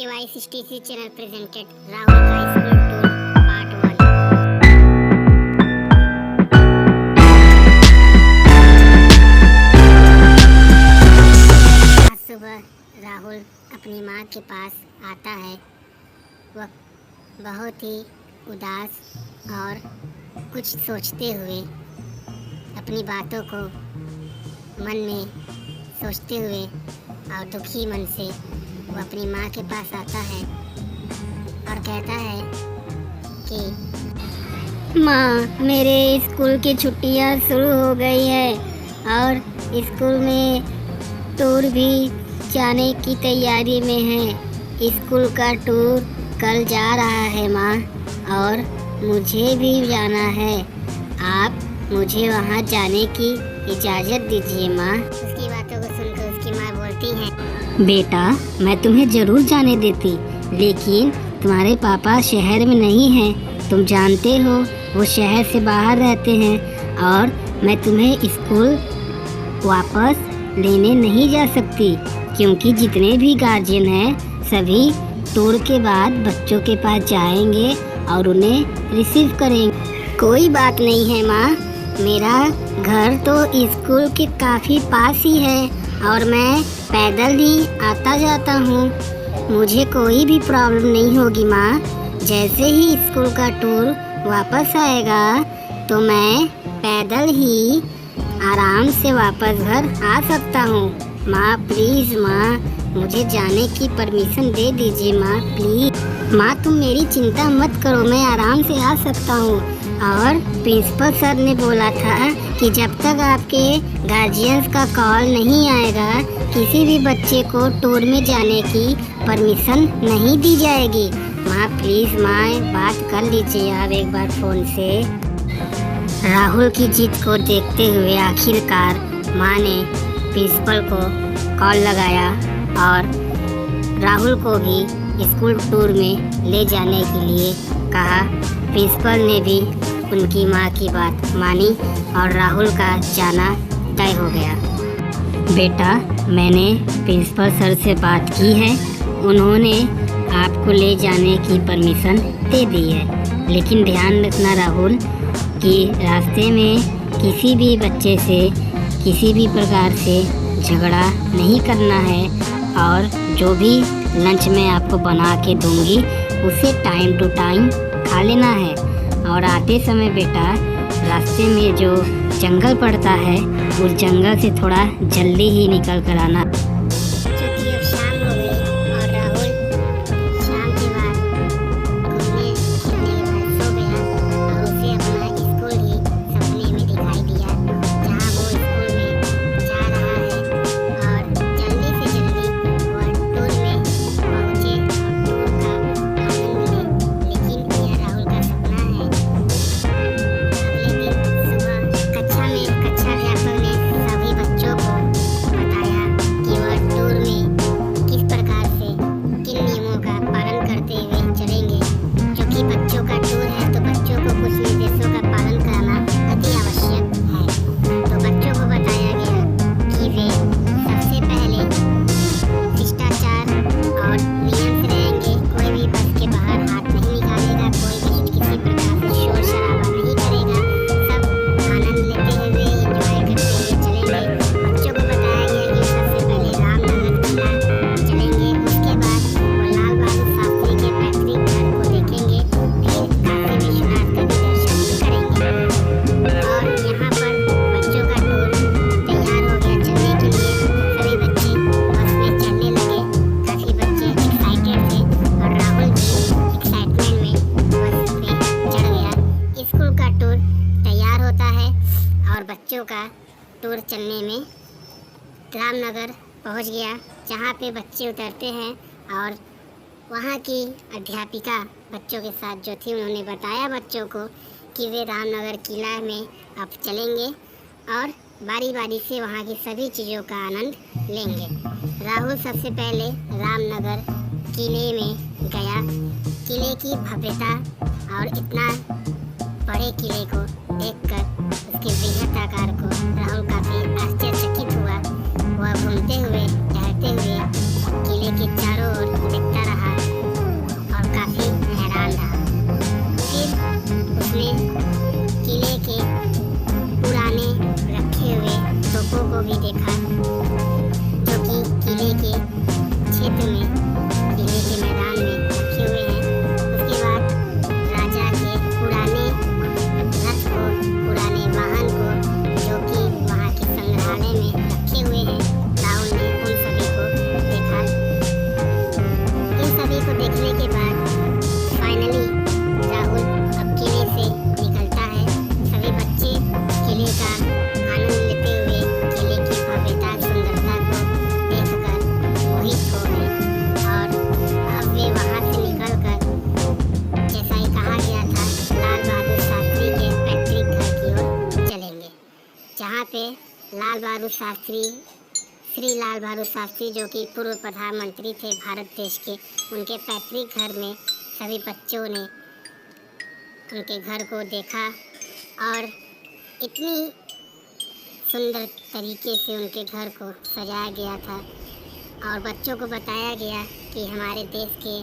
KY60C channel presented Rahul का school tour part 1। आज सुबह राहुल अपनी माँ के पास आता है। वह बहुत ही उदास और कुछ सोचते हुए, अपनी बातों को मन में सोचते हुए और दुखी मन से वो अपनी माँ के पास आता है और कहता है कि माँ, मेरे स्कूल की छुट्टियाँ शुरू हो गई है और स्कूल में टूर भी जाने की तैयारी में है। स्कूल का टूर कल जा रहा है माँ, और मुझे भी जाना है। आप मुझे वहाँ जाने की इजाज़त दीजिए माँ। उसकी बातों को सुनकर उसकी माँ बोलती है, बेटा, मैं तुम्हें ज़रूर जाने देती, लेकिन तुम्हारे पापा शहर में नहीं हैं। तुम जानते हो वो शहर से बाहर रहते हैं, और मैं तुम्हें स्कूल वापस लेने नहीं जा सकती, क्योंकि जितने भी गार्जियन हैं सभी टूर के बाद बच्चों के पास जाएंगे और उन्हें रिसीव करेंगे। कोई बात नहीं है माँ, मेरा घर तो स्कूल के काफ़ी पास ही है और मैं पैदल ही आता जाता हूँ। मुझे कोई भी प्रॉब्लम नहीं होगी माँ। जैसे ही स्कूल का टूर वापस आएगा तो मैं पैदल ही आराम से वापस घर आ सकता हूँ। माँ प्लीज़ माँ, मुझे जाने की परमिशन दे दीजिए माँ, प्लीज़। माँ तुम मेरी चिंता मत करो, मैं आराम से आ सकता हूँ। और प्रिंसिपल सर ने बोला था कि जब तक आपके गार्जियंस का कॉल नहीं आएगा, किसी भी बच्चे को टूर में जाने की परमिशन नहीं दी जाएगी। माँ प्लीज़ माँ, बात कर लीजिए आप एक बार फ़ोन से। राहुल की जिद को देखते हुए आखिरकार माँ ने प्रिंसिपल को कॉल लगाया और राहुल को भी स्कूल टूर में ले जाने के लिए कहा। प्रिंसिपल ने भी उनकी माँ की बात मानी और राहुल का जाना तय हो गया। बेटा, मैंने प्रिंसिपल सर से बात की है, उन्होंने आपको ले जाने की परमिशन दे दी है। लेकिन ध्यान रखना राहुल कि रास्ते में किसी भी बच्चे से किसी भी प्रकार से झगड़ा नहीं करना है, और जो भी लंच मैं आपको बना के दूंगी उसे टाइम टू टाइम खा लेना है। और आते समय बेटा, रास्ते में जो जंगल पड़ता है उस जंगल से थोड़ा जल्दी ही निकल कर आना। क्योंकि अब शाम हो गई और राहुल शाम के बाद घूमने खेलने के बाद सो गया और उसे अपना स्कूल ही सपने में दिखाई दिया, जहाँ वो स्कूल में जा रहा है और जल्दी से जल्दी वह टूर में पहुँचे और टूर का आनंद ले। लेकिन यह राहुल का सपना है। अगले दिन सुबह कक्षा अध्यापक ने सभी बच्चों को बताया कि वह टूर में किस प्रकार से किन नियमों का पालन करते हुए चलेंगे। क्योंकि बच्चों का टूर है तो बच्चों को कुछ निर्देशों का पालन कराना अति आवश्यक है। तो बच्चों को बताया गया कि वे सबसे पहले शिष्टाचार और नियम से रहेंगे। कोई भी बस के बाहर हाथ नहीं निकालेगा, कोई भी किसी प्रकार से शोर शराबा नहीं करेगा, सब आनंद लेते हुए एंजॉय करते हुए चलेंगे। बच्चों को बताया गया कि सबसे पहले रामनगर किला चलेंगे, उसके बाद वो लाल बहादुर शास्त्री के पैतृक घर को देखेंगे, फिर काशी विश्वनाथ का भी दर्शन करेंगे। और यहाँ पर बच्चों का टूर तैयार हो गया चलने के लिए। सभी बच्चे बस में चढ़ने लगे। काफ़ी बच्चे एक्साइटेड थे और राहुल भी एक्साइटमेंट में बस पे चढ़ गया। स्कूल का टूर तैयार होता है और बच्चों का टूर चलने में रामनगर पहुंच गया, जहां पे बच्चे उतरते हैं। और वहां की अध्यापिका बच्चों के साथ जो थी, उन्होंने बताया बच्चों को कि वे रामनगर किला में अब चलेंगे और बारी बारी से वहां की सभी चीज़ों का आनंद लेंगे। राहुल सबसे पहले रामनगर किले में गया। किले की भव्यता और इतना बड़े किले को देखकर, उसके बृहद आकार को राहुल काफ़ी आश्चर्यचकित हुआ। वह घूमते हुए टहलते हुए किले के चारों ओर देखता रहा क्षेत्र में किले के मैदान में रखे हुए हैं। उसके बाद राजा के पुराने रथ को, पुराने वाहन को, जो कि वहाँ के संग्रहालय में रखे हुए हैं, राहुल ने उन सभी को देखा। इन सभी को देखने के बाद फाइनली राहुल अब किले से निकलता है। सभी बच्चे किले का आनंद लेते हुए किले की भव्यता, सुंदरता को देखकर मोहित हो गए और अब वे वहाँ से निकलकर, जैसा ही कहा गया था, लाल बहादुर शास्त्री के पैतृक घर की ओर चलेंगे, जहाँ पे लाल बहादुर शास्त्री, श्री लाल बहादुर शास्त्री, जो कि पूर्व प्रधानमंत्री थे भारत देश के, उनके पैतृक घर में सभी बच्चों ने उनके घर को देखा और इतनी सुंदर तरीके से उनके घर को सजाया गया था और बच्चों को बताया गया कि हमारे देश के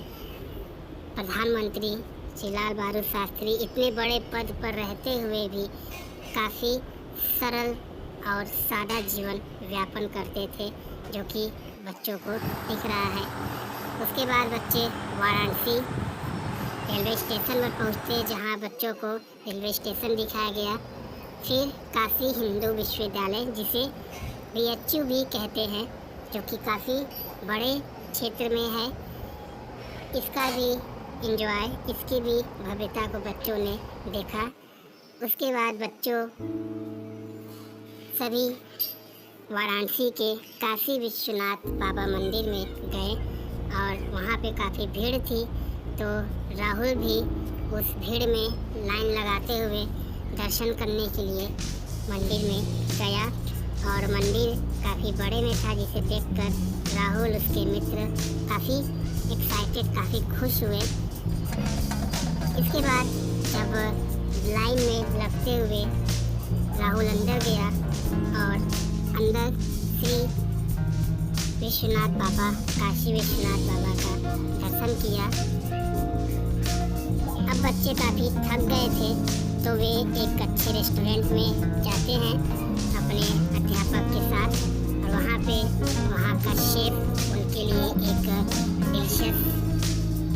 प्रधानमंत्री श्री लाल बहादुर शास्त्री इतने बड़े पद पर रहते हुए भी काफ़ी सरल और सादा जीवन यापन करते थे, जो कि बच्चों को दिख रहा है। उसके बाद बच्चे वाराणसी रेलवे स्टेशन पर पहुँचते, जहाँ बच्चों को रेलवे स्टेशन दिखाया गया। फिर काशी हिंदू विश्वविद्यालय, जिसे BHU भी कहते हैं, जो कि काफ़ी बड़े क्षेत्र में है, इसका भी एंजॉय, इसकी भी भव्यता को बच्चों ने देखा। उसके बाद बच्चों सभी वाराणसी के काशी विश्वनाथ बाबा मंदिर में गए और वहाँ पे काफ़ी भीड़ थी, तो राहुल भी उस भीड़ में लाइन लगाते हुए दर्शन करने के लिए मंदिर में गया और मंदिर काफ़ी बड़े में था, जिसे देखकर राहुल, उसके मित्र काफ़ी एक्साइटेड, काफ़ी खुश हुए। इसके बाद जब लाइन में लगते हुए राहुल अंदर गया और अंदर श्री विश्वनाथ बाबा, काशी विश्वनाथ बाबा का दर्शन किया। अब बच्चे काफ़ी थक गए थे, तो वे एक अच्छे रेस्टोरेंट में जाते हैं अपने अध्यापक के साथ और वहाँ पे वहाँ का शेफ उनके लिए एक डिलीशियस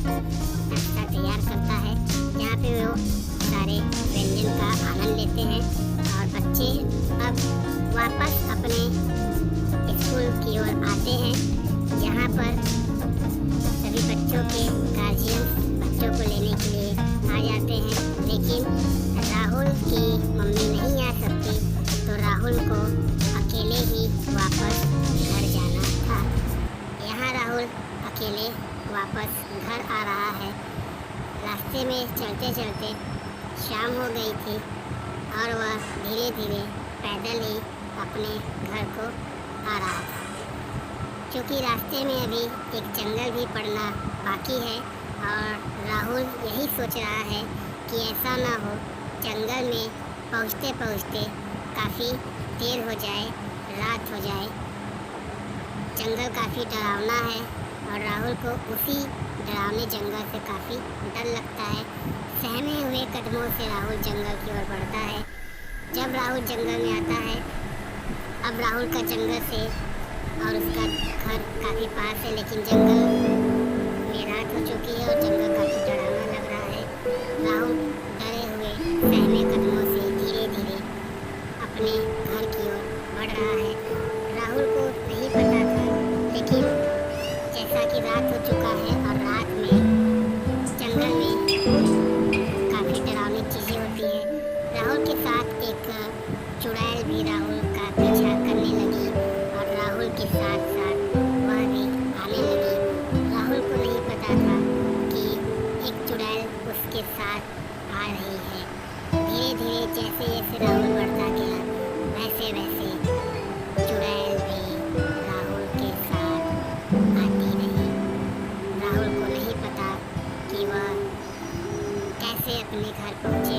नाश्ता तैयार करता है, जहाँ पे वो सारे व्यंजन का आनंद लेते हैं और बच्चे अब वापस अपने स्कूल की ओर आते हैं, जहाँ पर सभी बच्चों के गार्जियन बच्चों को लेने के लिए आ जाते हैं। लेकिन राहुल की मम्मी नहीं आ सकती, तो राहुल को अकेले ही वापस घर जाना था। यहाँ राहुल अकेले वापस घर आ रहा है। रास्ते में चलते चलते शाम हो गई थी और वह धीरे धीरे पैदल ही अपने घर को आ रहा था, क्योंकि रास्ते में अभी एक जंगल भी पड़ना बाकी है और राहुल यही सोच रहा है कि ऐसा ना हो जंगल में पहुँचते पहुँचते काफ़ी देर हो जाए, रात हो जाए। जंगल काफ़ी डरावना है और राहुल को उसी डरावने जंगल से काफ़ी डर लगता है। सहमे हुए कदमों से राहुल जंगल की ओर बढ़ता है। जब राहुल जंगल में आता है, अब राहुल का जंगल से और उसका घर काफ़ी पास है, लेकिन जंगल में रात हो चुकी है और जंगल काफ़ी डरावना लग रहा है। राहुल डरे हुए सहमे कदमों से धीरे धीरे अपने घर की ओर बढ़ रहा है। राहुल को नहीं पता था, लेकिन जैसा कि रात हो चुका है और रात में जंगल में काफ़ी डरावनी चीज़ें होती हैं। राहुल के साथ एक चुड़ैल भी राहुल का पीछा करने लगी और राहुल के साथ साथ वह भी आने लगी। राहुल को नहीं पता था कि एक चुड़ैल उसके साथ आ रही है। धीरे धीरे जैसे जैसे राहुल बढ़ता गया, वैसे वैसे चुड़ैल भी राहुल के साथ आती रही। राहुल को नहीं पता कि वह कैसे अपने घर पहुँचे